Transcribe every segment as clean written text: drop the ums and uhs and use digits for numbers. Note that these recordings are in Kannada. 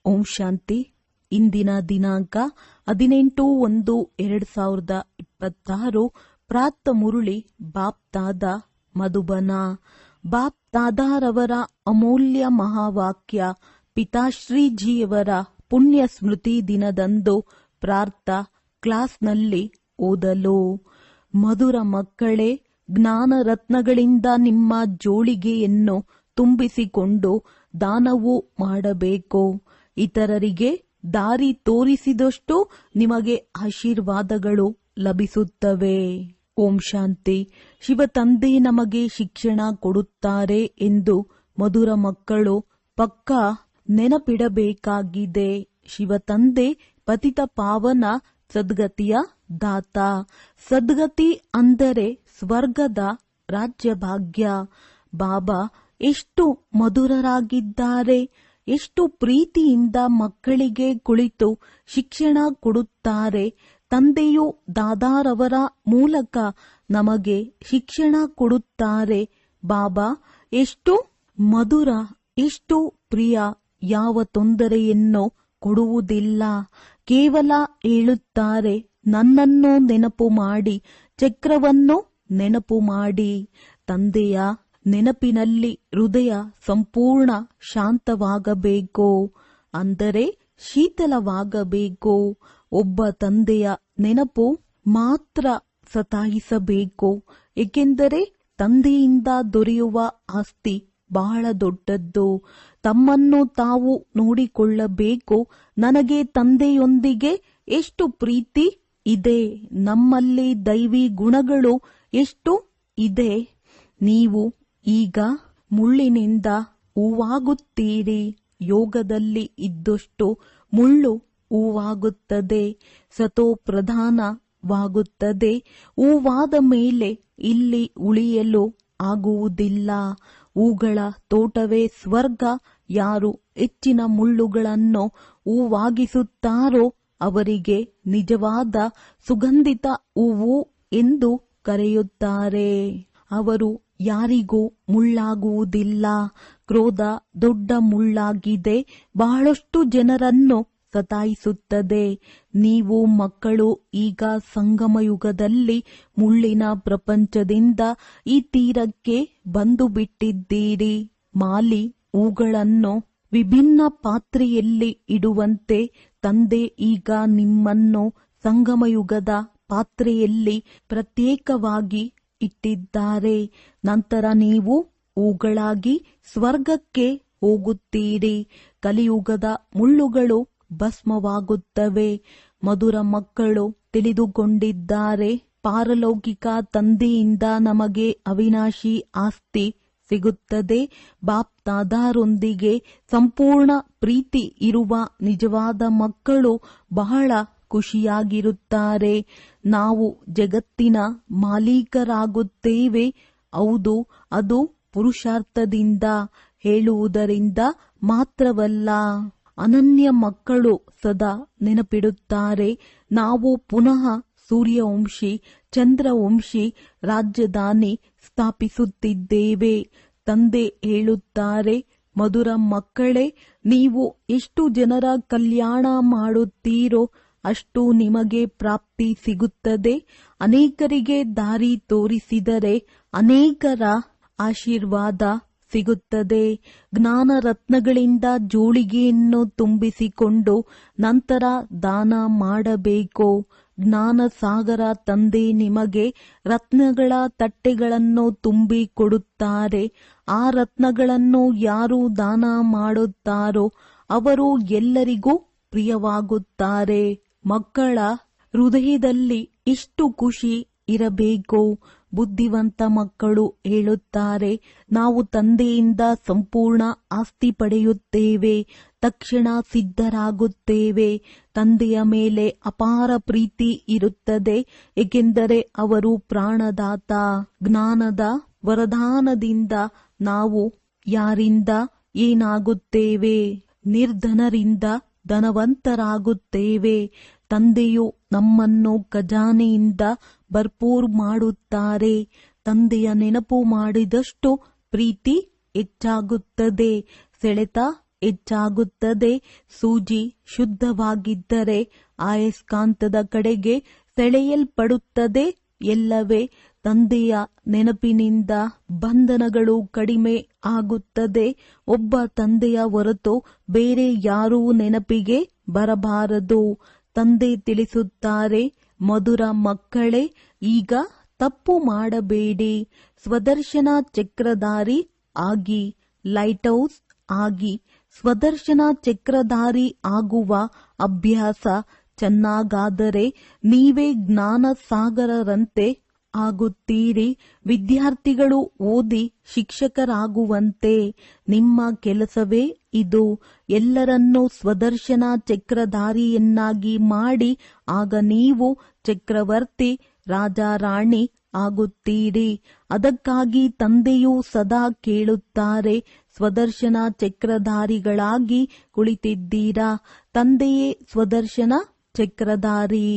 ಓಂ ಶಾಂತಿ. ಇಂದಿನ ದಿನಾಂಕ 18/1/2026. ಪ್ರಾತ ಮುರುಳಿ ಬಾಪ್ ದಾದ ಮಧುಬನ. ಬಾಪ್ ದಾದಾರವರ ಅಮೂಲ್ಯ ಮಹಾವಾಕ್ಯ ಪಿತಾಶ್ರೀಜಿಯವರ ಪುಣ್ಯ ಸ್ಮೃತಿ ದಿನದಂದು ಪ್ರಾರ್ಥ ಕ್ಲಾಸ್ನಲ್ಲಿ ಓದಲು. ಮಧುರ ಮಕ್ಕಳೇ, ಜ್ಞಾನ ರತ್ನಗಳಿಂದ ನಿಮ್ಮ ಜೋಳಿಗೆಯನ್ನು ತುಂಬಿಸಿಕೊಂಡು ದಾನವೂ ಮಾಡಬೇಕು. ಇತರರಿಗೆ ದಾರಿ ತೋರಿಸಿದಷ್ಟು ನಿಮಗೆ ಆಶೀರ್ವಾದಗಳು ಲಭಿಸುತ್ತವೆ. ಓಂ ಶಾಂತಿ. ಶಿವ ತಂದೆ ನಮಗೆ ಶಿಕ್ಷಣ ಕೊಡುತ್ತಾರೆ ಎಂದು ಮಧುರ ಮಕ್ಕಳು ಪಕ್ಕಾ ನೆನಪಿಡಬೇಕಾಗಿದೆ. ಶಿವ ತಂದೆ ಪತಿತ ಪಾವನ ಸದ್ಗತಿಯ ದಾತ. ಸದ್ಗತಿ ಅಂದರೆ ಸ್ವರ್ಗದ ರಾಜ್ಯಭಾಗ್ಯ. ಬಾಬಾ ಎಷ್ಟು ಮಧುರರಾಗಿದ್ದಾರೆ, ಎಷ್ಟು ಪ್ರೀತಿಯಿಂದ ಮಕ್ಕಳಿಗೆ ಕುಳಿತು ಶಿಕ್ಷಣ ಕೊಡುತ್ತಾರೆ. ತಂದೆಯು ದಾದಾರವರ ಮೂಲಕ ನಮಗೆ ಶಿಕ್ಷಣ ಕೊಡುತ್ತಾರೆ. ಬಾಬಾ ಎಷ್ಟು ಮಧುರ, ಎಷ್ಟು ಪ್ರಿಯ, ಯಾವ ತೊಂದರೆಯನ್ನು ಕೊಡುವುದಿಲ್ಲ. ಕೇವಲ ಹೇಳುತ್ತಾರೆ, ನನ್ನನ್ನು ನೆನಪು ಮಾಡಿ, ಚಕ್ರವನ್ನು ನೆನಪು ಮಾಡಿ. ತಂದೆಯ ನೆನಪಿನಲ್ಲಿ ಹೃದಯ ಸಂಪೂರ್ಣ ಶಾಂತವಾಗಬೇಕು, ಅಂದರೆ ಶೀತಲವಾಗಬೇಕು. ಒಬ್ಬ ತಂದೆಯ ನೆನಪು ಮಾತ್ರ ಸತಾಯಿಸಬೇಕು, ಏಕೆಂದರೆ ತಂದೆಯಿಂದ ದೊರೆಯುವ ಆಸ್ತಿ ಬಹಳ ದೊಡ್ಡದ್ದು. ತಮ್ಮನ್ನು ತಾವು ನೋಡಿಕೊಳ್ಳಬೇಕು. ನನಗೆ ತಂದೆಯೊಂದಿಗೆ ಎಷ್ಟು ಪ್ರೀತಿ ಇದೆ, ನಮ್ಮಲ್ಲಿ ದೈವಿ ಗುಣಗಳು ಎಷ್ಟು ಇದೆ. ನೀವು ಈಗ ಮುಳ್ಳಿನಿಂದ ಹೂವಾಗುತ್ತೀರಿ. ಯೋಗದಲ್ಲಿ ಇದ್ದಷ್ಟು ಮುಳ್ಳು ಹೂವಾಗುತ್ತದೆ, ಸತೋ ಪ್ರಧಾನವಾಗುತ್ತದೆ. ಹೂವಾದ ಮೇಲೆ ಇಲ್ಲಿ ಉಳಿಯಲು ಆಗುವುದಿಲ್ಲ. ಹೂಗಳ ತೋಟವೇ ಸ್ವರ್ಗ. ಯಾರು ಹೆಚ್ಚಿನ ಮುಳ್ಳುಗಳನ್ನು ಹೂವಾಗಿಸುತ್ತಾರೋ ಅವರಿಗೆ ನಿಜವಾದ ಸುಗಂಧಿತ ಹೂವು ಎಂದು ಕರೆಯುತ್ತಾರೆ. ಅವರು ಯಾರಿಗೂ ಮುಳ್ಳಾಗುವುದಿಲ್ಲ. ಕ್ರೋಧ ದೊಡ್ಡ ಮುಳ್ಳಾಗಿದೆ, ಬಹಳಷ್ಟು ಜನರನ್ನು ಸತಾಯಿಸುತ್ತದೆ. ನೀವು ಮಕ್ಕಳು ಈಗ ಸಂಗಮಯುಗದಲ್ಲಿ ಮುಳ್ಳಿನ ಪ್ರಪಂಚದಿಂದ ಈ ತೀರಕ್ಕೆ ಬಂದು ಬಿಟ್ಟಿದ್ದೀರಿ. ಮಾಲಿ ಹೂಗಳನ್ನು ವಿಭಿನ್ನ ಪಾತ್ರೆಯಲ್ಲಿ ಇಡುವಂತೆ ತಂದೆ ಈಗ ನಿಮ್ಮನ್ನು ಸಂಗಮಯುಗದ ಪಾತ್ರೆಯಲ್ಲಿ ಪ್ರತ್ಯೇಕವಾಗಿ ಇಟ್ಟಿದ್ದಾರೆ. ನಂತರ ನೀವು ಹೂಗಳಾಗಿ ಸ್ವರ್ಗಕ್ಕೆ ಹೋಗುತ್ತೀರಿ. ಕಲಿಯುಗದ ಮುಳ್ಳುಗಳು ಭಸ್ಮವಾಗುತ್ತವೆ. ಮಧುರ ಮಕ್ಕಳು ತಿಳಿದುಕೊಂಡಿದ್ದಾರೆ, ಪಾರಲೌಕಿಕ ತಂದೆಯಿಂದ ನಮಗೆ ಅವಿನಾಶಿ ಆಸ್ತಿ ಸಿಗುತ್ತದೆ. ಬಾಪ್ ದಾದಾರೊಂದಿಗೆ ಸಂಪೂರ್ಣ ಪ್ರೀತಿ ಇರುವ ನಿಜವಾದ ಮಕ್ಕಳು ಬಹಳ ಖುಷಿಯಾಗಿರುತ್ತಾರೆ. ನಾವು ಜಗತ್ತಿನ ಮಾಲೀಕರಾಗುತ್ತೇವೆ. ಹೌದು, ಅದು ಪುರುಷಾರ್ಥದಿಂದ ಹೇಳುವುದರಿಂದ ಮಾತ್ರವಲ್ಲ. ಅನನ್ಯ ಮಕ್ಕಳು ಸದಾ ನೆನಪಿಡುತ್ತಾರೆ, ನಾವು ಪುನಃ ಸೂರ್ಯವಂಶಿ ಚಂದ್ರವಂಶಿ ರಾಜಧಾನಿ ಸ್ಥಾಪಿಸುತ್ತಿದ್ದೇವೆ. ತಂದೆ ಹೇಳುತ್ತಾರೆ, ಮಧುರ ಮಕ್ಕಳೇ, ನೀವು ಎಷ್ಟು ಜನರ ಕಲ್ಯಾಣ ಮಾಡುತ್ತೀರೋ ಅಷ್ಟು ನಿಮಗೆ ಪ್ರಾಪ್ತಿ ಸಿಗುತ್ತದೆ. ಅನೇಕರಿಗೆ ದಾರಿ ತೋರಿಸಿದರೆ ಅನೇಕರ ಆಶೀರ್ವಾದ ಸಿಗುತ್ತದೆ. ಜ್ಞಾನ ರತ್ನಗಳಿಂದ ಜೋಳಿಗೆಯನ್ನು ತುಂಬಿಸಿಕೊಂಡು ನಂತರ ದಾನ ಮಾಡಬೇಕು. ಜ್ಞಾನ ಸಾಗರ ತಂದೆ ನಿಮಗೆ ರತ್ನಗಳ ತಟ್ಟೆಗಳನ್ನು ತುಂಬಿ ಕೊಡುತ್ತಾರೆ. ಆ ರತ್ನಗಳನ್ನು ಯಾರು ದಾನ ಮಾಡುತ್ತಾರೋ ಅವರು ಎಲ್ಲರಿಗೂ ಪ್ರಿಯವಾಗುತ್ತಾರೆ. ಮಕ್ಕಳ ಹೃದಯದಲ್ಲಿ ಎಷ್ಟು ಖುಷಿ ಇರಬೇಕು. ಬುದ್ಧಿವಂತ ಮಕ್ಕಳು ಹೇಳುತ್ತಾರೆ, ನಾವು ತಂದೆಯಿಂದ ಸಂಪೂರ್ಣ ಆಸ್ತಿ ಪಡೆಯುತ್ತೇವೆ, ತಕ್ಷಣ ಸಿದ್ಧರಾಗುತ್ತೇವೆ. ತಂದೆಯ ಮೇಲೆ ಅಪಾರ ಪ್ರೀತಿ ಇರುತ್ತದೆ, ಏಕೆಂದರೆ ಅವರು ಪ್ರಾಣದಾತ. ಜ್ಞಾನದ ವರದಾನದಿಂದ ನಾವು ಯಾರಿಂದ ಏನಾಗುತ್ತೇವೆ? ನಿರ್ಧನರಿಂದ ಧನವಂತರಾಗುತ್ತೇವೆ. ತಂದೆಯು ನಮ್ಮನ್ನು ಖಜಾನೆಯಿಂದ ಭರ್ಪೂರ್ ಮಾಡುತ್ತಾರೆ. ತಂದೆಯ ನೆನಪು ಮಾಡಿದಷ್ಟು ಪ್ರೀತಿ ಹೆಚ್ಚಾಗುತ್ತದೆ, ಸೆಳೆತ ಹೆಚ್ಚಾಗುತ್ತದೆ. ಸೂಜಿ ಶುದ್ಧವಾಗಿದ್ದರೆ ಆಯಸ್ಕಾಂತದ ಕಡೆಗೆ ಸೆಳೆಯಲ್ಪಡುತ್ತದೆ. ಎಲ್ಲವೇ ತಂದೆಯ ನೆನಪಿನಿಂದ ಬಂಧನಗಳು ಕಡಿಮೆ ಆಗುತ್ತದೆ. ಒಬ್ಬ ತಂದೆಯ ಹೊರತು ಬೇರೆ ಯಾರೂ ನೆನಪಿಗೆ ಬರಬಾರದು. ತಂದೆ ತಿಳಿಸುತ್ತಾರೆ, ಮಧುರ ಮಕ್ಕಳೇ, ಈಗ ತಪ್ಪು ಮಾಡಬೇಡಿ. ಸ್ವದರ್ಶನ ಚಕ್ರಧಾರಿ ಆಗಿ, ಲೈಟ್ ಹೌಸ್ ಆಗಿ ಸ್ವದರ್ಶನ ಚಕ್ರಧಾರಿ ಆಗುವ ಅಭ್ಯಾಸ ಚೆನ್ನಾಗಾದರೆ ನೀವೇ ಜ್ಞಾನ ಸಾಗರರಂತೆ ಆಗುತ್ತೀರಿ. ವಿದ್ಯಾರ್ಥಿಗಳು ಓದಿ ಶಿಕ್ಷಕರಾಗುವಂತೆ ನಿಮ್ಮ ಕೆಲಸವೇ ಇದು. ಎಲ್ಲರನ್ನೂ ಸ್ವದರ್ಶನ ಚಕ್ರಧಾರಿಯನ್ನಾಗಿ ಮಾಡಿ, ಆಗ ನೀವು ಚಕ್ರವರ್ತಿ ರಾಜಾರಾಣಿ ಆಗುತ್ತೀರಿ. ಅದಕ್ಕಾಗಿ ತಂದೆಯು ಸದಾ ಕೇಳುತ್ತಾರೆ, ಸ್ವದರ್ಶನ ಚಕ್ರಧಾರಿಗಳಾಗಿ ಕುಳಿತಿದ್ದೀರಾ? ತಂದೆಯೇ ಸ್ವದರ್ಶನ ಚಕ್ರಧಾರಿ.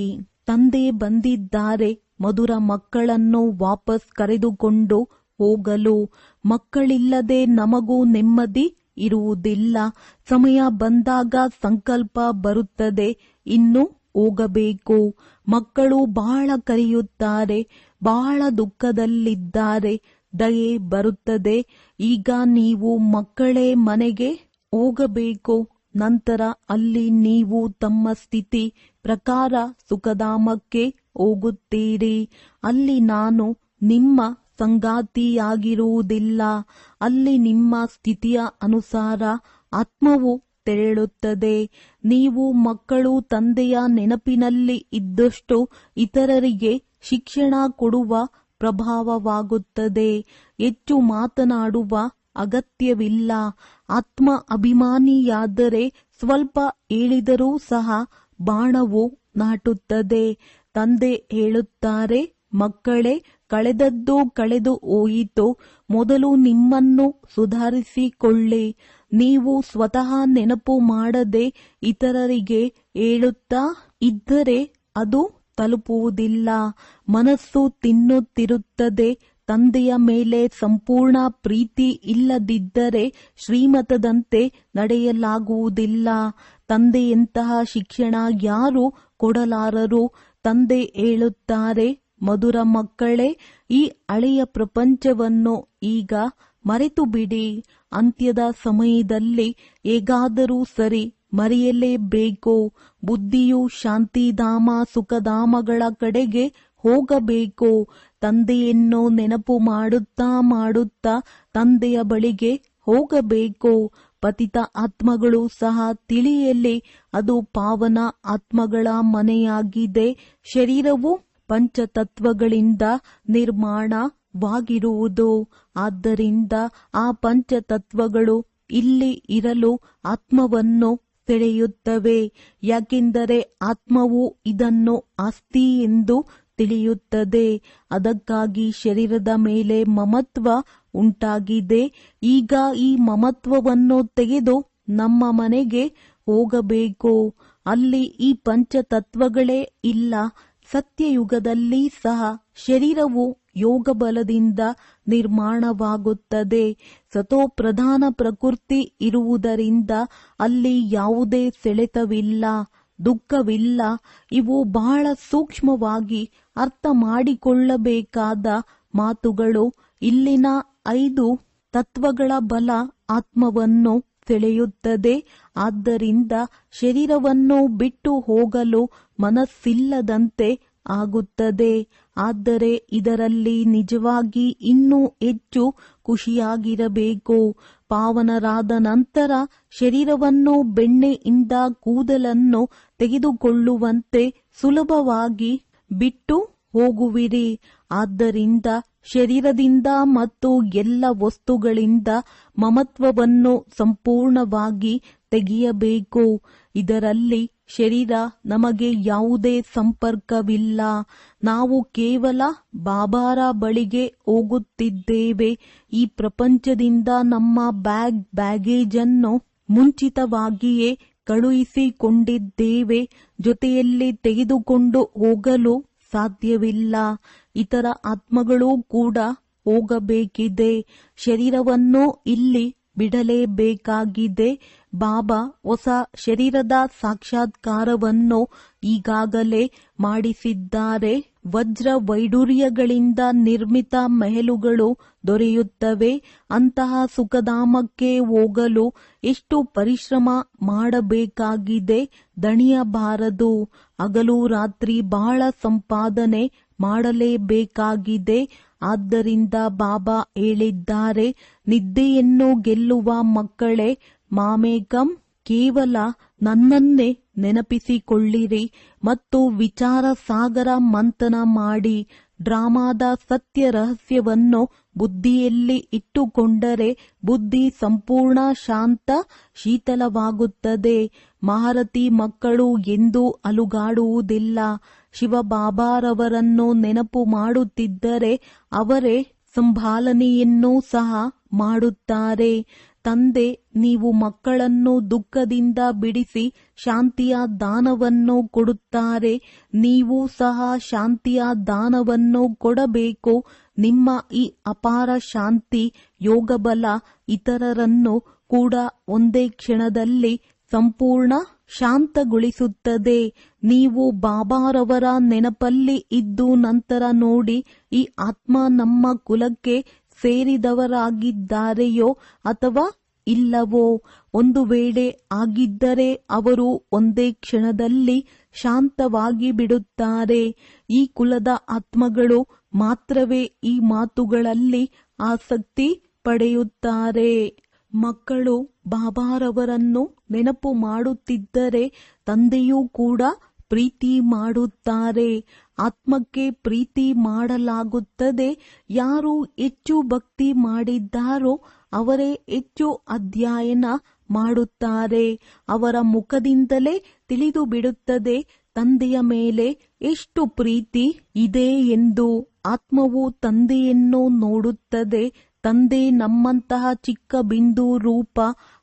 ತಂದೆ ಬಂದಿದ್ದಾರೆ ಮಧುರ ಮಕ್ಕಳನ್ನು ವಾಪಸ್ ಕರೆದುಕೊಂಡು ಹೋಗಲು. ಮಕ್ಕಳಿಲ್ಲದೆ ನಮಗೂ ನೆಮ್ಮದಿ ಇರುವುದಿಲ್ಲ. ಸಮಯ ಬಂದಾಗ ಸಂಕಲ್ಪ ಬರುತ್ತದೆ, ಇನ್ನು ಹೋಗಬೇಕು. ಮಕ್ಕಳು ಬಹಳ ಕರೆಯುತ್ತಾರೆ, ಬಹಳ ದುಃಖದಲ್ಲಿದ್ದಾರೆ. ದಯೆ ಬರುತ್ತದೆ, ಈಗ ನೀವು ಮಕ್ಕಳೇ ಮನೆಗೆ ಹೋಗಬೇಕು. ನಂತರ ಅಲ್ಲಿ ನೀವು ತಮ್ಮ ಸ್ಥಿತಿ ಪ್ರಕಾರ ಸುಖಧಾಮಕ್ಕೆ ಹೋಗುತ್ತೀರಿ. ಅಲ್ಲಿ ನಾನು ನಿಮ್ಮ ಸಂಗಾತಿಯಾಗಿರುವುದಿಲ್ಲ. ಅಲ್ಲಿ ನಿಮ್ಮ ಸ್ಥಿತಿಯ ಅನುಸಾರ ಆತ್ಮವು ತೆರಳುತ್ತದೆ. ನೀವು ಮಕ್ಕಳು ತಂದೆಯ ನೆನಪಿನಲ್ಲಿ ಇದ್ದಷ್ಟು ಇತರರಿಗೆ ಶಿಕ್ಷಣ ಕೊಡುವ ಪ್ರಭಾವವಾಗುತ್ತದೆ. ಹೆಚ್ಚು ಮಾತನಾಡುವ ಅಗತ್ಯವಿಲ್ಲ. ಆತ್ಮ ಅಭಿಮಾನಿಯಾದರೆ ಸ್ವಲ್ಪ ಹೇಳಿದರೂ ಸಹ ಬಾಣವು ನಾಟುತ್ತದೆ. ತಂದೆ ಹೇಳುತ್ತಾರೆ, ಮಕ್ಕಳೇ, ಕಳೆದದ್ದು ಕಳೆದು ಹೋಯಿತು. ಮೊದಲು ನಿಮ್ಮನ್ನು ಸುಧಾರಿಸಿಕೊಳ್ಳಿ. ನೀವು ಸ್ವತಃ ನೆನಪು ಮಾಡದೆ ಇತರರಿಗೆ ಹೇಳುತ್ತಾ ಇದ್ದರೆ ಅದು ತಲುಪುವುದಿಲ್ಲ. ಮನಸ್ಸು ತಿನ್ನುತ್ತಿರುತ್ತದೆ. ತಂದೆಯ ಮೇಲೆ ಸಂಪೂರ್ಣ ಪ್ರೀತಿ ಇಲ್ಲದಿದ್ದರೆ ಶ್ರೀಮತದಂತೆ ನಡೆಯಲಾಗುವುದಿಲ್ಲ. ತಂದೆಯಂತಹ ಶಿಕ್ಷಣ ಯಾರು ಕೊಡಲಾರರು? ತಂದೆ ಹೇಳುತ್ತಾರೆ, ಮಧುರ ಮಕ್ಕಳೇ, ಈ ಹಳೆಯ ಪ್ರಪಂಚವನ್ನು ಈಗ ಮರೆತು ಬಿಡಿ. ಅಂತ್ಯದ ಸಮಯದಲ್ಲಿ ಹೇಗಾದರೂ ಸರಿ ಮರೆಯಲೇಬೇಕು. ಬುದ್ಧಿಯು ಶಾಂತಿಧಾಮ ಸುಖಧಾಮಗಳ ಕಡೆಗೆ ಹೋಗಬೇಕು. ತಂದೆಯನ್ನು ನೆನಪು ಮಾಡುತ್ತಾ ಮಾಡುತ್ತಾ ತಂದೆಯ ಬಳಿಗೆ ಹೋಗಬೇಕು. ಪತಿತ ಆತ್ಮಗಳು ಸಹ ತಿಳಿಯಲಿ, ಅದು ಪಾವನ ಆತ್ಮಗಳ ಮನೆಯಾಗಿದೆ. ಶರೀರವು ಪಂಚತತ್ವಗಳಿಂದ ನಿರ್ಮಾಣವಾಗಿರುವುದು. ಆದ್ದರಿಂದ ಆ ಪಂಚತತ್ವಗಳು ಇಲ್ಲಿ ಇರಲು ಆತ್ಮವನ್ನು ಸೆಳೆಯುತ್ತವೆ. ಯಾಕೆಂದರೆ ಆತ್ಮವು ಇದನ್ನು ಆಸ್ತಿ ಎಂದು ತಿಳಿಯುತ್ತದೆ. ಅದಕ್ಕಾಗಿ ಶರೀರದ ಮೇಲೆ ಮಮತ್ವ ಉಂಟಾಗಿದೆ. ಈಗ ಈ ಮಮತ್ವವನ್ನು ತೆಗೆದು ನಮ್ಮ ಮನೆಗೆ ಹೋಗಬೇಕು. ಅಲ್ಲಿ ಈ ಪಂಚತತ್ವಗಳೇ ಇಲ್ಲ. ಸತ್ಯಯುಗದಲ್ಲಿ ಸಹ ಶರೀರವು ಯೋಗ ಬಲದಿಂದ ನಿರ್ಮಾಣವಾಗುತ್ತದೆ. ಸತೋಪ್ರಧಾನ ಪ್ರಕೃತಿ ಇರುವುದರಿಂದ ಅಲ್ಲಿ ಯಾವುದೇ ಸೆಳೆತವಿಲ್ಲ, ದುಃಖವಿಲ್ಲ. ಇವು ಬಹಳ ಸೂಕ್ಷ್ಮವಾಗಿ ಅರ್ಥ ಮಾಡಿಕೊಳ್ಳಬೇಕಾದ ಮಾತುಗಳು. ಇಲ್ಲಿನ 5 ತತ್ವಗಳ ಬಲ ಆತ್ಮವನ್ನು ಸೆಳೆಯುತ್ತದೆ. ಆದ್ದರಿಂದ ಶರೀರವನ್ನು ಬಿಟ್ಟು ಹೋಗಲು ಮನಸ್ಸಿಲ್ಲದಂತೆ ಆಗುತ್ತದೆ. ಆದರೆ ಇದರಲ್ಲಿ ನಿಜವಾಗಿ ಇನ್ನೂ ಹೆಚ್ಚು ಖುಷಿಯಾಗಿರಬೇಕು. ಪಾವನರಾದ ನಂತರ ಶರೀರವನ್ನು ಬೆಣ್ಣೆಯಿಂದ ಕೂದಲನ್ನು ತೆಗೆದುಕೊಳ್ಳುವಂತೆ ಸುಲಭವಾಗಿ ಬಿಟ್ಟು ಹೋಗುವಿರಿ. ಆದ್ದರಿಂದ ಶರೀರದಿಂದ ಮತ್ತು ಎಲ್ಲ ವಸ್ತುಗಳಿಂದ ಮಮತ್ವವನ್ನು ಸಂಪೂರ್ಣವಾಗಿ ತೆಗೆಯಬೇಕು. ಇದರಲ್ಲಿ ಶರೀರ ನಮಗೆ ಯಾವುದೇ ಸಂಪರ್ಕವಿಲ್ಲ. ನಾವು ಕೇವಲ ಬಾಬಾರ ಬಳಿಗೆ ಹೋಗುತ್ತಿದ್ದೇವೆ. ಈ ಪ್ರಪಂಚದಿಂದ ನಮ್ಮ ಬ್ಯಾಗೇಜ್ ಅನ್ನು ಮುಂಚಿತವಾಗಿಯೇ ಕಳುಹಿಸಿಕೊಂಡಿದ್ದೇವೆ. ಜೊತೆಯಲ್ಲಿ ತೆಗೆದುಕೊಂಡು ಹೋಗಲು ಸಾಧ್ಯವಿಲ್ಲ. ಇತರ ಆತ್ಮಗಳು ಕೂಡ ಹೋಗಬೇಕಿದೆ. ಶರೀರವನ್ನು ಇಲ್ಲಿ ಬಿಡಲೇಬೇಕಾಗಿದೆ. ಬಾಬಾ ಹೊಸ ಶರೀರದ ಸಾಕ್ಷಾತ್ಕಾರವನ್ನು ಈಗಾಗಲೇ ಮಾಡಿಸಿದ್ದಾರೆ. ವಜ್ರ ವೈಡೂರ್ಯಗಳಿಂದ ನಿರ್ಮಿತ ಮೆಹಲುಗಳು ದೊರೆಯುತ್ತವೆ. ಅಂತಹ ಸುಖಧಾಮಕ್ಕೆ ಹೋಗಲು ಎಷ್ಟು ಪರಿಶ್ರಮ ಮಾಡಬೇಕಾಗಿದೆ, ದಣಿಯಬಾರದು. ಹಗಲು ರಾತ್ರಿ ಬಹಳ ಸಂಪಾದನೆ ಮಾಡಲೇಬೇಕಾಗಿದೆ. ಆದ್ದರಿಂದ ಬಾಬಾ ಹೇಳಿದ್ದಾರೆ, ನಿದ್ದೆಯನ್ನು ಗೆಲ್ಲುವ ಮಕ್ಕಳೇ, ಮಾಮೇಕಂ, ಕೇವಲ ನನ್ನನ್ನೇ ನೆನಪಿಸಿಕೊಳ್ಳಿರಿ ಮತ್ತು ವಿಚಾರ ಸಾಗರ ಮಂಥನ ಮಾಡಿ. ಡ್ರಾಮಾದ ಸತ್ಯ ರಹಸ್ಯವನ್ನು ಬುದ್ಧಿಯಲ್ಲಿ ಇಟ್ಟುಕೊಂಡರೆ ಬುದ್ಧಿ ಸಂಪೂರ್ಣ ಶಾಂತ ಶೀತಲವಾಗುತ್ತದೆ. ಮಹಾರಥಿ ಮಕ್ಕಳು ಎಂದೂ ಅಲುಗಾಡುವುದಿಲ್ಲ. ಶಿವಬಾಬಾರವರನ್ನು ನೆನಪು ಮಾಡುತ್ತಿದ್ದರೆ ಅವರೇ ಸಂಭಾಲನೆಯನ್ನೂ ಸಹ ಮಾಡುತ್ತಾರೆ. ತಂದೆ, ನೀವು ಮಕ್ಕಳನ್ನು ದುಃಖದಿಂದ ಬಿಡಿಸಿ ಶಾಂತಿಯ ದಾನವನ್ನು ಕೊಡುತ್ತಾರೆ. ನೀವು ಸಹ ಶಾಂತಿಯ ದಾನವನ್ನು ಕೊಡಬೇಕು. ನಿಮ್ಮ ಈ ಅಪಾರ ಶಾಂತಿ ಯೋಗಬಲ ಇತರರನ್ನು ಕೂಡ ಒಂದೇ ಕ್ಷಣದಲ್ಲಿ ಸಂಪೂರ್ಣ ಶಾಂತಗೊಳಿಸುತ್ತದೆ. ನೀವು ಬಾಬಾರವರ ನೆನಪಲ್ಲಿ ಇದ್ದು ನಂತರ ನೋಡಿ, ಈ ಆತ್ಮ ನಮ್ಮ ಕುಲಕ್ಕೆ ಸೇರಿದವರಾಗಿದ್ದಾರೆಯೋ ಅಥವಾ ಇಲ್ಲವೋ. ಒಂದು ವೇಳೆ ಆಗಿದ್ದರೆ ಅವರು ಒಂದೇ ಕ್ಷಣದಲ್ಲಿ ಶಾಂತವಾಗಿ ಬಿಡುತ್ತಾರೆ. ಈ ಕುಲದ ಆತ್ಮಗಳು ಮಾತ್ರವೇ ಈ ಮಾತುಗಳಲ್ಲಿ ಆಸಕ್ತಿ ಪಡೆಯುತ್ತಾರೆ. ಮಕ್ಕಳು ಬಾಬಾರವರನ್ನು ನೆನಪು ಮಾಡುತ್ತಿದ್ದರೆ ತಂದೆಯೂ ಕೂಡ ಪ್ರೀತಿ ಮಾಡುತ್ತಾರೆ. ಆತ್ಮಕ್ಕೆ ಪ್ರೀತಿ ಮಾಡಲಾಗುತ್ತದೆ. ಯಾರು ಹೆಚ್ಚು ಭಕ್ತಿ ಮಾಡಿದ್ದಾರೋ ಅವರೇ ಹೆಚ್ಚು ಅಧ್ಯಯನ ಮಾಡುತ್ತಾರೆ. ಅವರ ಮುಖದಿಂದಲೇ ತಿಳಿದು ಬಿಡುತ್ತದೆ ತಂದೆಯ ಮೇಲೆ ಎಷ್ಟು ಪ್ರೀತಿ ಇದೆ ಎಂದು. ಆತ್ಮವು ತಂದೆಯನ್ನು ನೋಡುತ್ತದೆ. ತಂದೆ ನಮ್ಮಂತಹ ಚಿಕ್ಕ ಬಿಂದು ರೂಪ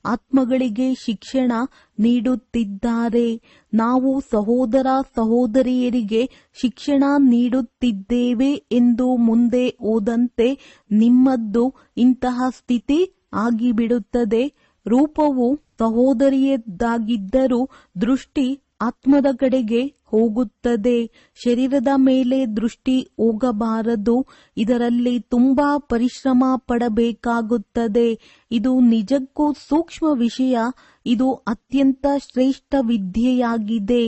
ಆತ್ಮಗಳಿಗೆ ಶಿಕ್ಷಣ ನೀಡುತ್ತಿದ್ದಾರೆ. ನಾವು ಸಹೋದರ ಸಹೋದರಿಯರಿಗೆ ಶಿಕ್ಷಣ ನೀಡುತ್ತಿದ್ದೇವೆ ಎಂದು ಮುಂದೆ ಹೋದಂತೆ ನಿಮ್ಮದ್ದು ಇಂತಹ ಸ್ಥಿತಿ ಆಗಿಬಿಡುತ್ತದೆ. ರೂಪವು ಸಹೋದರಿಯದ್ದಾಗಿದ್ದರೂ ದೃಷ್ಟಿ ಆತ್ಮದ ಕಡೆಗೆ ಹೋಗುತ್ತದೆ. ಶರೀರದ ಮೇಲೆ ದೃಷ್ಟಿ ಹೋಗಬಾರದು. ಇದರಲ್ಲಿ ತುಂಬಾ ಪರಿಶ್ರಮ ಪಡಬೇಕಾಗುತ್ತದೆ. ಇದು ನಿಜಕ್ಕೂ ಸೂಕ್ಷ್ಮ ವಿಷಯ. ಇದು ಅತ್ಯಂತ ಶ್ರೇಷ್ಠ ವಿದ್ಯೆಯಾಗಿದೆ.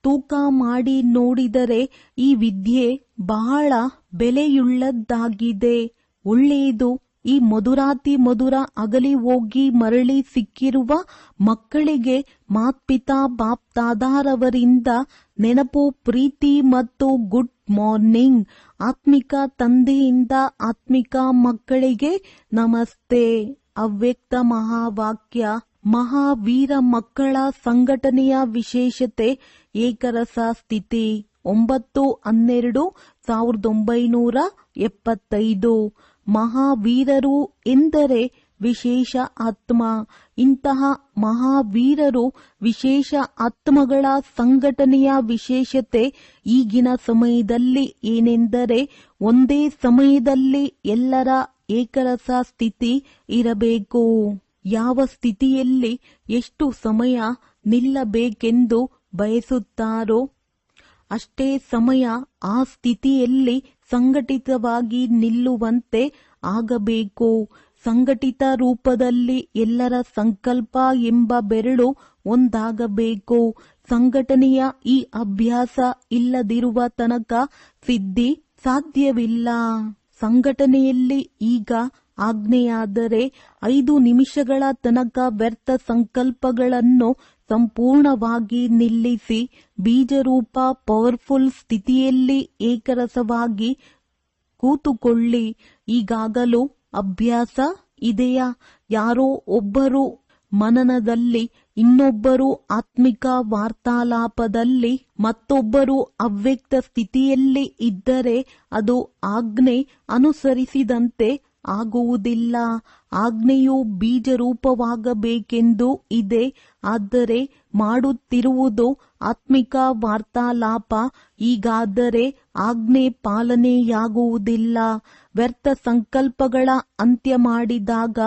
ತೂಕ ಮಾಡಿ ನೋಡಿದರೆ ಈ ವಿದ್ಯೆ ಬಹಳ ಬೆಲೆಯುಳ್ಳದ್ದಾಗಿದೆ. ಒಳ್ಳೆಯದು. ಈ ಮಧುರಾತಿ ಮಧುರ ಅಗಲಿ ಹೋಗಿ ಮರಳಿ ಸಿಕ್ಕಿರುವ ಮಕ್ಕಳಿಗೆ ಮಾತ್ಪಿತಾ ಬಾಪ್ ದಾದಾರವರಿಂದ ನೆನಪು, ಪ್ರೀತಿ ಮತ್ತು ಗುಡ್ ಮಾರ್ನಿಂಗ್. ಆತ್ಮಿಕ ತಂದೆಯಿಂದ ಆತ್ಮಿಕ ಮಕ್ಕಳಿಗೆ ನಮಸ್ತೆ. ಅವ್ಯಕ್ತ ಮಹಾವಾಕ್ಯ. ಮಹಾವೀರ ಮಕ್ಕಳ ಸಂಘಟನೆಯ ವಿಶೇಷತೆ. ಏಕರಸ ಸ್ಥಿತಿ. 9/12/1975. ಮಹಾವೀರರು ಎಂದರೆ ವಿಶೇಷ ಆತ್ಮ. ಇಂತಹ ಮಹಾವೀರರು ವಿಶೇಷ ಆತ್ಮಗಳ ಸಂಘಟನೆಯ ವಿಶೇಷತೆ ಈಗಿನ ಸಮಯದಲ್ಲಿ ಏನೆಂದರೆ, ಒಂದೇ ಸಮಯದಲ್ಲಿ ಎಲ್ಲರ ಏಕರಸ ಸ್ಥಿತಿ ಇರಬೇಕು. ಯಾವ ಸ್ಥಿತಿಯಲ್ಲಿ ಎಷ್ಟು ಸಮಯ ನಿಲ್ಲಬೇಕೆಂದು ಬಯಸುತ್ತಾರೋ ಅಷ್ಟೇ ಸಮಯ ಆ ಸ್ಥಿತಿಯಲ್ಲಿ ಸಂಘಟಿತವಾಗಿ ನಿಲ್ಲುವಂತೆ ಆಗಬೇಕು. ಸಂಘಟಿತ ರೂಪದಲ್ಲಿ ಎಲ್ಲರ ಸಂಕಲ್ಪ ಎಂಬ ಬೆರಳು ಒಂದಾಗಬೇಕು. ಸಂಘಟನೆಯ ಈ ಅಭ್ಯಾಸ ಇಲ್ಲದಿರುವ ತನಕ ಸಿದ್ಧಿ ಸಾಧ್ಯವಿಲ್ಲ. ಸಂಘಟನೆಯಲ್ಲಿ ಈಗ ಆಜ್ಞೆಯಾದರೆ 5 ನಿಮಿಷಗಳ ತನಕ ವ್ಯರ್ಥ ಸಂಕಲ್ಪಗಳನ್ನು ಸಂಪೂರ್ಣವಾಗಿ ನಿಲ್ಲಿಸಿ ಬೀಜರೂಪ ಪವರ್ಫುಲ್ ಸ್ಥಿತಿಯಲ್ಲಿ ಏಕರಸವಾಗಿ ಕೂತುಕೊಳ್ಳಿ. ಈಗಾಗಲೂ ಅಭ್ಯಾಸ ಇದೆಯಾ? ಯಾರೋ ಒಬ್ಬರು ಮನನದಲ್ಲಿ, ಇನ್ನೊಬ್ಬರು ಆತ್ಮಿಕ ವಾರ್ತಾಲಾಪದಲ್ಲಿ, ಮತ್ತೊಬ್ಬರು ಅವ್ಯಕ್ತ ಸ್ಥಿತಿಯಲ್ಲಿ ಇದ್ದರೆ ಅದು ಆಜ್ಞೆ ಅನುಸರಿಸಿದಂತೆ ಆಗುವುದಿಲ್ಲ. ಆಜ್ಞೆಯು ಬೀಜರೂಪವಾಗಬೇಕೆಂದು ಇದೆ. ಆದರೆ ಮಾಡುತ್ತಿರುವುದು ಆತ್ಮಿಕ ವಾರ್ತಾಲಾಪ. ಹೀಗಾದರೆ ಆಜ್ಞೆ ಪಾಲನೆಯಾಗುವುದಿಲ್ಲ. ವ್ಯರ್ಥ ಸಂಕಲ್ಪಗಳ ಅಂತ್ಯ ಮಾಡಿದಾಗ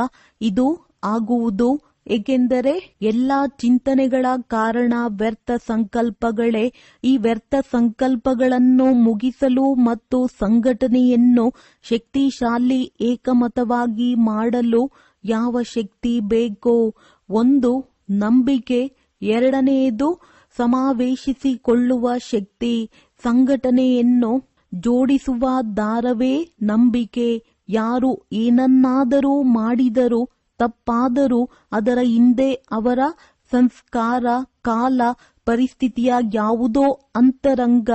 ಇದು ಆಗುವುದು. ಏಕೆಂದರೆ ಎಲ್ಲಾ ಚಿಂತನೆಗಳ ಕಾರಣ ವ್ಯರ್ಥ ಸಂಕಲ್ಪಗಳೇ. ಈ ವ್ಯರ್ಥ ಸಂಕಲ್ಪಗಳನ್ನು ಮುಗಿಸಲು ಮತ್ತು ಸಂಘಟನೆಯನ್ನು ಶಕ್ತಿಶಾಲಿ ಏಕಮತವಾಗಿ ಮಾಡಲು ಯಾವ ಶಕ್ತಿ ಬೇಕೋ? ಒಂದು ನಂಬಿಕೆ, ಎರಡನೆಯದು ಸಮಾವೇಶಿಸಿಕೊಳ್ಳುವ ಶಕ್ತಿ. ಸಂಘಟನೆಯನ್ನು ಜೋಡಿಸುವ ದಾರವೇ ನಂಬಿಕೆ. ಯಾರು ಏನನ್ನಾದರೂ ಮಾಡಿದರೂ ತಪ್ಪಾದರೂ ಅದರ ಹಿಂದೆ ಅವರ ಸಂಸ್ಕಾರ, ಕಾಲ, ಪರಿಸ್ಥಿತಿಯ ಯಾವುದೋ ಅಂತರಂಗ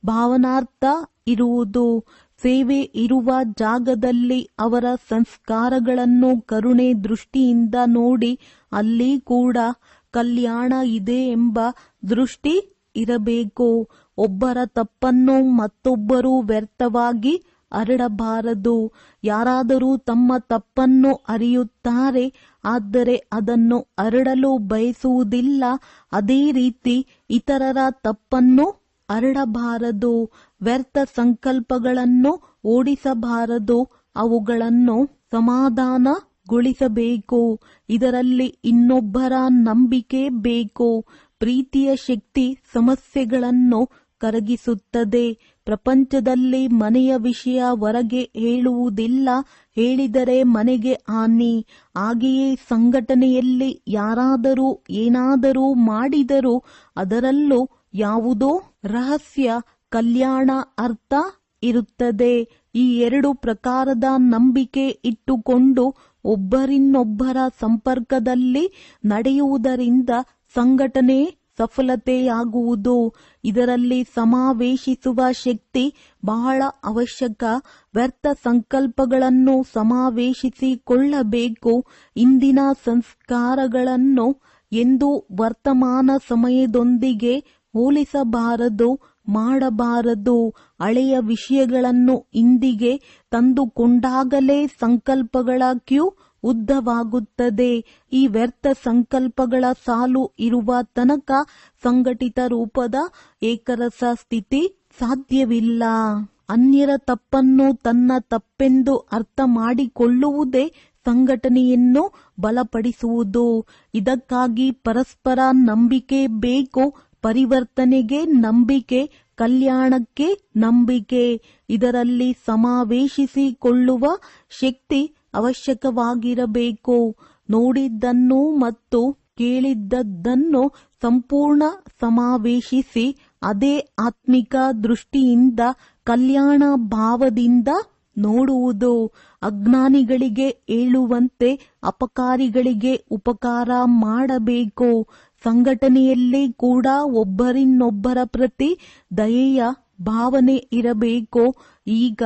ಭಾವನಾರ್ಥ ಇರುವುದು. ಸೇವೆ ಇರುವ ಜಾಗದಲ್ಲಿ ಅವರ ಸಂಸ್ಕಾರಗಳನ್ನು ಕರುಣೆ ದೃಷ್ಟಿಯಿಂದ ನೋಡಿ ಅಲ್ಲಿ ಕೂಡ ಕಲ್ಯಾಣ ಇದೆ ಎಂಬ ದೃಷ್ಟಿ ಇರಬೇಕು. ಒಬ್ಬರ ತಪ್ಪನ್ನು ಮತ್ತೊಬ್ಬರು ವ್ಯರ್ಥವಾಗಿ ಹರಡಬಾರದು. ಯಾರಾದರೂ ತಮ್ಮ ತಪ್ಪನ್ನು ಅರಿಯುತ್ತಾರೆ, ಆದರೆ ಅದನ್ನು ಹರಡಲು ಬಯಸುವುದಿಲ್ಲ. ಅದೇ ರೀತಿ ಇತರರ ತಪ್ಪನ್ನು ಹರಡಬಾರದು. ವ್ಯರ್ಥ ಸಂಕಲ್ಪಗಳನ್ನು ಓಡಿಸಬಾರದು, ಅವುಗಳನ್ನು ಸಮಾಧಾನಗೊಳಿಸಬೇಕು. ಇದರಲ್ಲಿ ಇನ್ನೊಬ್ಬರ ನಂಬಿಕೆ ಬೇಕು. ಪ್ರೀತಿಯ ಶಕ್ತಿ ಸಮಸ್ಯೆಗಳನ್ನು ಕರಗಿಸುತ್ತದೆ. ಪ್ರಪಂಚದಲ್ಲಿ ಮನೆಯ ವಿಷಯ ಹೊರಗೆ ಹೇಳುವುದಿಲ್ಲ, ಹೇಳಿದರೆ ಮನೆಗೆ ಹಾನಿ. ಹಾಗೆಯೇ ಸಂಘಟನೆಯಲ್ಲಿ ಯಾರಾದರೂ ಏನಾದರೂ ಮಾಡಿದರೂ ಅದರಲ್ಲೂ ಯಾವುದೋ ರಹಸ್ಯ ಕಲ್ಯಾಣ ಅರ್ಥ ಇರುತ್ತದೆ. ಈ ಎರಡು ಪ್ರಕಾರದ ನಂಬಿಕೆ ಇಟ್ಟುಕೊಂಡು ಒಬ್ಬರಿನ್ನೊಬ್ಬರ ಸಂಪರ್ಕದಲ್ಲಿ ನಡೆಯುವುದರಿಂದ ಸಂಘಟನೆ ಸಫಲತೆಯಾಗುವುದು. ಇದರಲ್ಲಿ ಸಮಾವೇಶಿಸುವ ಶಕ್ತಿ ಬಹಳ ಅವಶ್ಯಕ. ವ್ಯರ್ಥ ಸಂಕಲ್ಪಗಳನ್ನು ಸಮಾವೇಶಿಸಿಕೊಳ್ಳಬೇಕು. ಇಂದಿನ ಸಂಸ್ಕಾರಗಳನ್ನು ಎಂದು ವರ್ತಮಾನ ಸಮಯದೊಂದಿಗೆ ಹೋಲಿಸಬಾರದು, ಮಾಡಬಾರದು. ಹಳೆಯ ವಿಷಯಗಳನ್ನು ಇಂದಿಗೆ ತಂದುಕೊಂಡಾಗಲೇ ಸಂಕಲ್ಪಗಳ ಕ್ಯೂ ಉದ್ದವಾಗುತ್ತದೆ. ಈ ವ್ಯರ್ಥ ಸಂಕಲ್ಪಗಳ ಸಾಲು ಇರುವ ತನಕ ಸಂಘಟಿತ ರೂಪದ ಏಕರಸ ಸ್ಥಿತಿ ಸಾಧ್ಯವಿಲ್ಲ. ಅನ್ಯರ ತಪ್ಪನ್ನು ತನ್ನ ತಪ್ಪೆಂದು ಅರ್ಥ ಮಾಡಿಕೊಳ್ಳುವುದೇ ಸಂಘಟನೆಯನ್ನು ಬಲಪಡಿಸುವುದು. ಇದಕ್ಕಾಗಿ ಪರಸ್ಪರ ನಂಬಿಕೆ ಬೇಕು. ಪರಿವರ್ತನೆಗೆ ನಂಬಿಕೆ, ಕಲ್ಯಾಣಕ್ಕೆ ನಂಬಿಕೆ. ಇದರಲ್ಲಿ ಸಮಾವೇಶಿಸಿಕೊಳ್ಳುವ ಶಕ್ತಿ ಅವಶ್ಯಕವಾಗಿರಬೇಕು. ನೋಡಿದ್ದನ್ನು ಮತ್ತು ಕೇಳಿದ್ದನ್ನು ಸಂಪೂರ್ಣ ಸಮಾವೇಶಿಸಿ ಅದೇ ಆತ್ಮಿಕ ದೃಷ್ಟಿಯಿಂದ ಕಲ್ಯಾಣ ಭಾವದಿಂದ ನೋಡುವುದು. ಅಜ್ಞಾನಿಗಳಿಗೆ ಹೇಳುವಂತೆ ಅಪಕಾರಿಗಳಿಗೆ ಉಪಕಾರ ಮಾಡಬೇಕು. ಸಂಘಟನೆಯಲ್ಲಿ ಕೂಡ ಒಬ್ಬರಿನ್ನೊಬ್ಬರ ಪ್ರತಿ ದಯೆಯ ಭಾವನೆ ಇರಬೇಕು. ಈಗ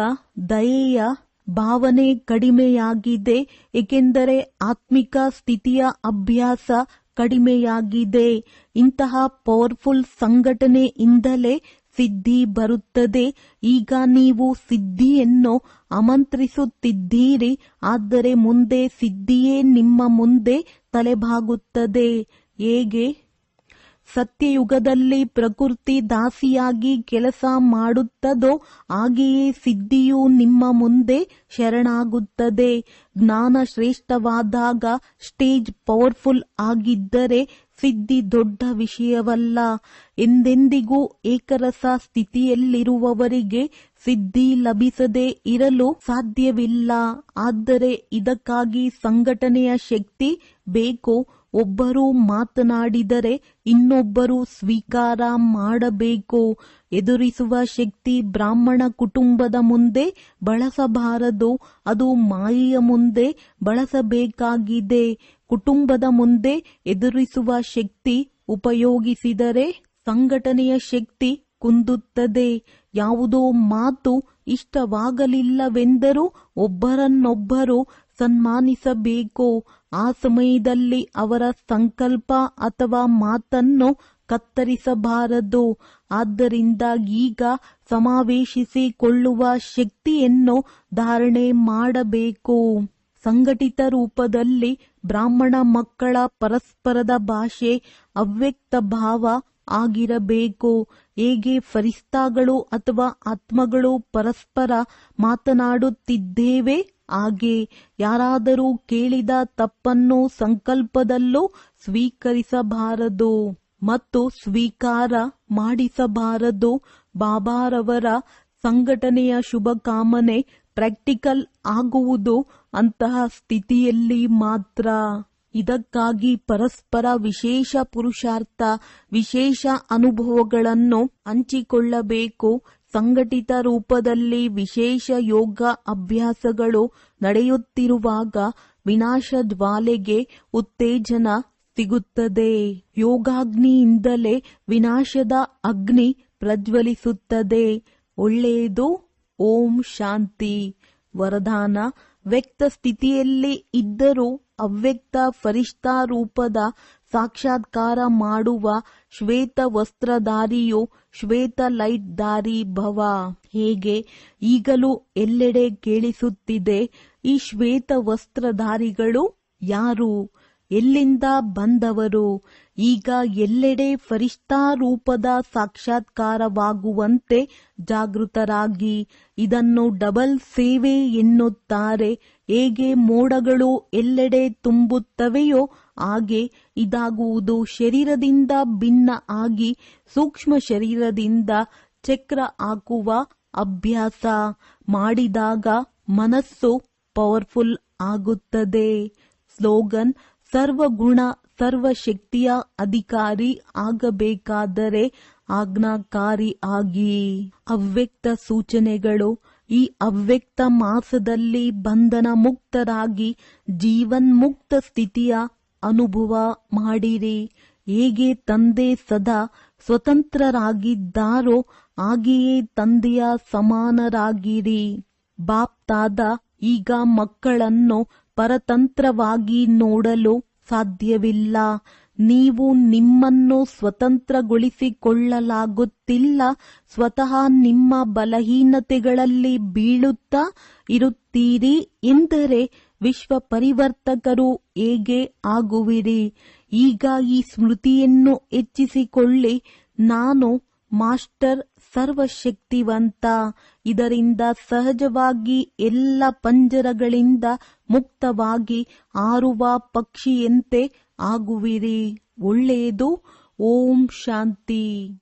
ದಯೆಯ ಭಾವನೆ ಕಡಿಮೆಯಾಗಿದೆ, ಏಕೆಂದರೆ ಆತ್ಮಿಕ ಸ್ಥಿತಿಯ ಅಭ್ಯಾಸ ಕಡಿಮೆಯಾಗಿದೆ. ಇಂತಹ ಪವರ್ಫುಲ್ ಸಂಘಟನೆಯಿಂದಲೇ ಸಿದ್ಧಿ ಬರುತ್ತದೆ. ಈಗ ನೀವು ಸಿದ್ಧಿಯನ್ನು ಆಮಂತ್ರಿಸುತ್ತಿದ್ದೀರಿ, ಆದರೆ ಮುಂದೆ ಸಿದ್ಧಿಯೇ ನಿಮ್ಮ ಮುಂದೆ ತಲೆಬಾಗುತ್ತದೆ. ಹೇಗೆ ಸತ್ಯಯುಗದಲ್ಲಿ ಪ್ರಕೃತಿ ದಾಸಿಯಾಗಿ ಕೆಲಸ ಮಾಡುತ್ತದೋ ಹಾಗೆಯೇ ಸಿದ್ಧಿಯು ನಿಮ್ಮ ಮುಂದೆ ಶರಣಾಗುತ್ತದೆ. ಜ್ಞಾನ ಶ್ರೇಷ್ಠವಾದಾಗ, ಸ್ಟೇಜ್ ಪವರ್ಫುಲ್ ಆಗಿದ್ದರೆ ಸಿದ್ಧಿ ದೊಡ್ಡ ವಿಷಯವಲ್ಲ. ಎಂದೆಂದಿಗೂ ಏಕರಸ ಸ್ಥಿತಿಯಲ್ಲಿರುವವರಿಗೆ ಸಿದ್ಧಿ ಲಭಿಸದೆ ಇರಲು ಸಾಧ್ಯವಿಲ್ಲ. ಆದರೆ ಇದಕ್ಕಾಗಿ ಸಂಘಟನೆಯ ಶಕ್ತಿ ಬೇಕು. ಒಬ್ಬರು ಮಾತನಾಡಿದರೆ ಇನ್ನೊಬ್ಬರು ಸ್ವೀಕಾರ ಮಾಡಬೇಕು. ಎದುರಿಸುವ ಶಕ್ತಿ ಬ್ರಾಹ್ಮಣ ಕುಟುಂಬದ ಮುಂದೆ ಬಳಸಬಾರದು, ಅದು ಮಾಯೆಯ ಮುಂದೆ ಬಳಸಬೇಕಾಗಿದೆ. ಕುಟುಂಬದ ಮುಂದೆ ಎದುರಿಸುವ ಶಕ್ತಿ ಉಪಯೋಗಿಸಿದರೆ ಸಂಘಟನೆಯ ಶಕ್ತಿ ಕುಂದುತ್ತದೆ. ಯಾವುದೋ ಮಾತು ಇಷ್ಟವಾಗಲಿಲ್ಲವೆಂದರೂ ಒಬ್ಬರನ್ನೊಬ್ಬರು ಸನ್ಮಾನಿಸಬೇಕು. ಆ ಸಮಯದಲ್ಲಿ ಅವರ ಸಂಕಲ್ಪ ಅಥವಾ ಮಾತನ್ನು ಕತ್ತರಿಸಬಾರದು. ಆದ್ದರಿಂದ ಈಗ ಸಮಾವೇಶಿಸಿಕೊಳ್ಳುವ ಶಕ್ತಿಯನ್ನು ಧಾರಣೆ ಮಾಡಬೇಕು. ಸಂಘಟಿತ ರೂಪದಲ್ಲಿ ಬ್ರಾಹ್ಮಣ ಮಕ್ಕಳ ಪರಸ್ಪರದ ಭಾಷೆ ಅವ್ಯಕ್ತ ಭಾವ ಆಗಿರಬೇಕು. ಹೇಗೆ ಫರಿಸ್ತಾಗಳು ಅಥವಾ ಆತ್ಮಗಳು ಪರಸ್ಪರ ಮಾತನಾಡುತ್ತಿದ್ದೇವೆ ಹಾಗೆ ಯಾರಾದರೂ ಕೇಳಿದ ತಪ್ಪನ್ನು ಸಂಕಲ್ಪದಲ್ಲೂ ಸ್ವೀಕರಿಸಬಾರದು ಮತ್ತು ಸ್ವೀಕಾರ ಮಾಡಿಸಬಾರದು. ಬಾಬಾರವರ ಸಂಘಟನೆಯ ಶುಭಕಾಮನೆ ಪ್ರಾಕ್ಟಿಕಲ್ ಆಗುವುದು ಅಂತಹ ಸ್ಥಿತಿಯಲ್ಲಿ ಮಾತ್ರ. ಇದಕ್ಕಾಗಿ ಪರಸ್ಪರ ವಿಶೇಷ ಪುರುಷಾರ್ಥ, ವಿಶೇಷ ಅನುಭವಗಳನ್ನು ಹಂಚಿಕೊಳ್ಳಬೇಕು. ಸಂಘಟಿತ ರೂಪದಲ್ಲಿ ವಿಶೇಷ ಯೋಗ ಅಭ್ಯಾಸಗಳು ನಡೆಯುತ್ತಿರುವಾಗ ವಿನಾಶ ಜ್ವಾಲೆಗೆ ಉತ್ತೇಜನ ಸಿಗುತ್ತದೆ. ಯೋಗಾಗ್ನಿಯಿಂದಲೇ ವಿನಾಶದ ಅಗ್ನಿ ಪ್ರಜ್ವಲಿಸುತ್ತದೆ. ಒಳ್ಳೆಯದು. ಓಂ ಶಾಂತಿ. ವರದಾನ: ವ್ಯಕ್ತ ಸ್ಥಿತಿಯಲ್ಲಿ ಇದ್ದರೂ ಅವ್ಯಕ್ತ ಫರಿಷ್ಠಾ ರೂಪದ ಸಾಕ್ಷಾತ್ಕಾರ ಮಾಡುವ ಶ್ವೇತ ವಸ್ತ್ರಧಾರಿಯು ಶ್ವೇತ ಲೈಟ್ ಧಾರಿ ಭವ. ಹೇಗೆ ಈಗಲೂ ಎಲ್ಲೆಡೆ ಕೇಳಿಸುತ್ತಿದೆ. ಈ ಶ್ವೇತ ವಸ್ತ್ರಧಾರಿಗಳು ಯಾರು? ಎಲ್ಲಿಂದ ಬಂದವರು? ಈಗ ಎಲ್ಲೆಡೆ ಫರಿಷ್ಠಾ ರೂಪದ ಸಾಕ್ಷಾತ್ಕಾರವಾಗುವಂತೆ ಜಾಗೃತರಾಗಿ. ಇದನ್ನು ಡಬಲ್ ಸೇವೆ ಎನ್ನುತ್ತಾರೆ. ಹೇಗೆ ಮೋಡಗಳು ಎಲ್ಲೆಡೆ ತುಂಬುತ್ತವೆಯೋ ಹಾಗೆ ಇದಾಗುವುದು. ಶರೀರದಿಂದ ಭಿನ್ನ ಆಗಿ ಸೂಕ್ಷ್ಮ ಶರೀರದಿಂದ ಚಕ್ರ ಹಾಕುವ ಅಭ್ಯಾಸ ಮಾಡಿದಾಗ ಮನಸ್ಸು ಪವರ್ಫುಲ್ ಆಗುತ್ತದೆ. ಸ್ಲೋಗನ್: ಸರ್ವಗುಣ ಸರ್ವಶಕ್ತಿಯ ಅಧಿಕಾರಿ ಆಗಬೇಕಾದರೆ ಆಜ್ಞಾಕಾರಿ ಆಗಿ. ಅವ್ಯಕ್ತ ಸೂಚನೆಗಳು: ಈ ಅವ್ಯಕ್ತ ಮಾಸದಲ್ಲಿ ಬಂಧನ ಮುಕ್ತರಾಗಿ ಜೀವನ್ಮುಕ್ತ ಸ್ಥಿತಿಯ ಅನುಭವ ಮಾಡಿರಿ. ಹೇಗೆ ತಂದೆ ಸದಾ ಸ್ವತಂತ್ರರಾಗಿದ್ದಾರೋ ಹಾಗೆಯೇ ತಂದೆಯ ಸಮಾನರಾಗಿರಿ. ಬಾಪ್ತಾದ ಈಗ ಮಕ್ಕಳನ್ನು ಪರತಂತ್ರವಾಗಿ ನೋಡಲು ಸಾಧ್ಯವಿಲ್ಲ. ನೀವು ನಿಮ್ಮನ್ನು ಸ್ವತಂತ್ರಗೊಳಿಸಿಕೊಳ್ಳಲಾಗುತ್ತಿಲ್ಲ. ಸ್ವತಃ ನಿಮ್ಮ ಬಲಹೀನತೆಗಳಲ್ಲಿ ಬೀಳುತ್ತಾ ಇರುತ್ತೀರಿ ಎಂದರೆ ವಿಶ್ವ ಪರಿವರ್ತಕರು ಹೇಗೆ ಆಗುವಿರಿ? ಈಗ ಈ ಸ್ಮೃತಿಯನ್ನು ಹೆಚ್ಚಿಸಿಕೊಳ್ಳಿ. ನಾನು ಮಾಸ್ಟರ್ ಸರ್ವಶಕ್ತಿವಂತ. ಇದರಿಂದ ಸಹಜವಾಗಿ ಎಲ್ಲ ಪಂಜರಗಳಿಂದ ಮುಕ್ತವಾಗಿ ಹಾರುವ ಪಕ್ಷಿಯಂತೆ ಆಗುವಿರಿ. ಒಳ್ಳೆಯದು. ಓಂ ಶಾಂತಿ.